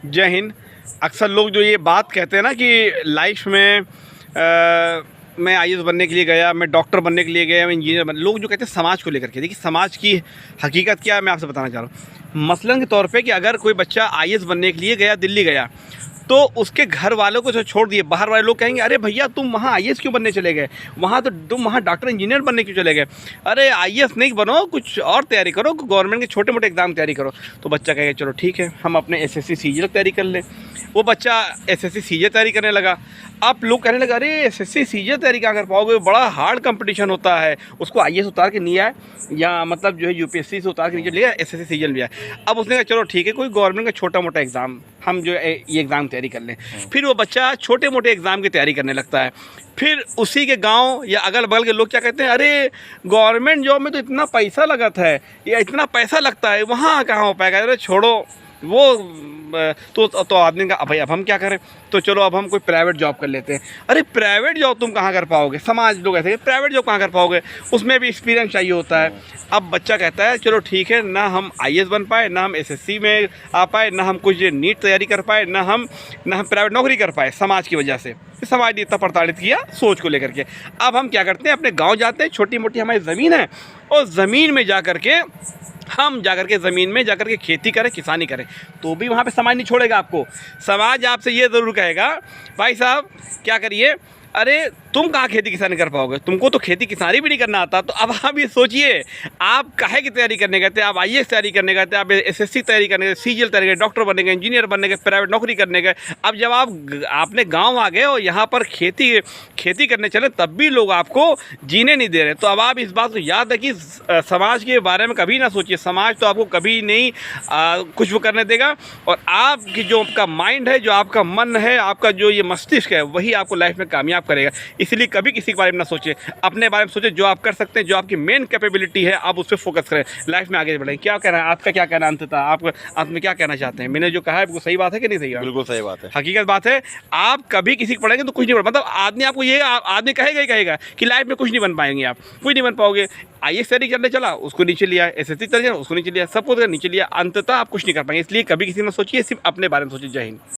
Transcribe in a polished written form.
जय हिंद। अक्सर लोग जो ये बात कहते हैं ना कि लाइफ में मैं आईएएस बनने के लिए गया, मैं डॉक्टर बनने के लिए गया, मैं इंजीनियर बन, लोग जो कहते हैं समाज को लेकर के, देखिए समाज की हकीकत क्या है मैं आपसे बताना चाह रहा हूँ। मसलन के तौर पे कि अगर कोई बच्चा आईएएस बनने के लिए गया, दिल्ली गया, तो उसके घर वालों को जो छोड़ दिए, बाहर वाले लोग कहेंगे अरे भैया तुम वहाँ आईएएस क्यों बनने चले गए, वहाँ तो तुम वहाँ डॉक्टर इंजीनियर बनने क्यों चले गए, अरे आईएएस नहीं बनो, कुछ और तैयारी करो, गवर्नमेंट के छोटे मोटे एग्जाम तैयारी करो। तो बच्चा कहेगा चलो ठीक है, हम अपने एसएससी सीजीएल तैयारी कर लें। वो बच्चा एसएससी सीजीएल तैयारी करने लगा। अब लोग कहने लगे अरे एसएससी सीजीएल तैयारी क्या कर पाओगे, बड़ा हार्ड कंपटीशन होता है, उसको आईएएस उतार के नहीं आए, या मतलब जो है यूपीएससी से उतार के नीचे लिया, एसएससी सीजीएल भी आए। अब उसने कहा चलो ठीक है, कोई गवर्नमेंट का छोटा मोटा एग्ज़ाम हम जो है ये एग्ज़ाम तैयारी कर लें। फिर वो बच्चा छोटे मोटे एग्ज़ाम की तैयारी करने लगता है। फिर उसी के गांव या अगल बगल के लोग क्या कहते हैं, अरे गवर्नमेंट जॉब में तो इतना पैसा लगता है, या इतना पैसा लगता है, वहाँ कहाँ हो पाएगा, अरे छोड़ो वो तो आदमी का भाई अब हम क्या करें, तो चलो अब हम कोई प्राइवेट जॉब कर लेते हैं। अरे प्राइवेट जॉब तुम कहाँ कर पाओगे, समाज लोग ऐसे प्राइवेट जॉब कहाँ कर पाओगे, उसमें भी एक्सपीरियंस चाहिए होता है। अब बच्चा कहता है चलो ठीक है, ना हम आईएएस बन पाए, ना हम एसएससी में आ पाए, ना हम कुछ नीट तैयारी कर पाए, ना हम प्राइवेट नौकरी कर पाए समाज की वजह से। समाज ने इतना प्रताड़ित किया सोच को लेकर के। अब हम क्या करते हैं, अपने गाँव जाते हैं, छोटी मोटी हमारी ज़मीन है, और ज़मीन में जा कर के हम जाकर के ज़मीन में जाकर के खेती करें, किसानी करें, तो भी वहाँ पे समाज नहीं छोड़ेगा आपको। समाज आपसे ये ज़रूर कहेगा भाई साहब क्या करिए, अरे तुम कहाँ खेती किसानी कर पाओगे, तुमको तो खेती किसानी भी नहीं करना आता। तो अब आप ये सोचिए, आप काहे की तैयारी करने गए थे, आप आईएएस तैयारी करने गए थे, आप एसएससी तैयारी करने गए, सीजीएल तैयारी गए, डॉक्टर बनने गए, इंजीनियर बनने गए, प्राइवेट नौकरी करने गए। अब जब आपने गाँव आ गए और यहाँ पर खेती करने चले, तब भी लोग आपको जीने नहीं दे रहे। तो अब आप इस बात को याद है कि समाज के बारे में कभी ना सोचिए, समाज तो आपको कभी नहीं कुछ वो करने देगा, और आपकी जो आपका माइंड है, जो आपका मन है, आपका जो ये मस्तिष्क है, वही आपको लाइफ में कामयाब करेगा। इसलिए कभी किसी के बारे में ना सोचिए, अपने बारे में सोचिए, जो आप कर सकते हैं, जो आपकी मेन कैपेबिलिटी है, आप उस पर फोकस करें, लाइफ में आगे बढ़ें। क्या कहना है आपका, क्या कहना अंततः आप में क्या कहना चाहते हैं? मैंने जो कहा है वो सही बात है कि नहीं सही? बिल्कुल सही बात है, हकीकत बात है। आप कभी किसी को पढ़ेंगे तो कुछ नहीं पढ़, मतलब आदमी आपको ये आदमी कहेगा ही कहेगा कि लाइफ में कुछ नहीं बन पाएंगे, आप कुछ नहीं बन पाओगे। आईएएस तैयारी करने चला, उसको नीचे लिया, एसएससी तैयारी उसको नीचे लिया, सब कुछ नीचे लिया, अंततः आप कुछ नहीं कर पाएंगे। इसलिए कभी किसी में सोचिए, सिर्फ अपने बारे में सोचिए। जय हिंद।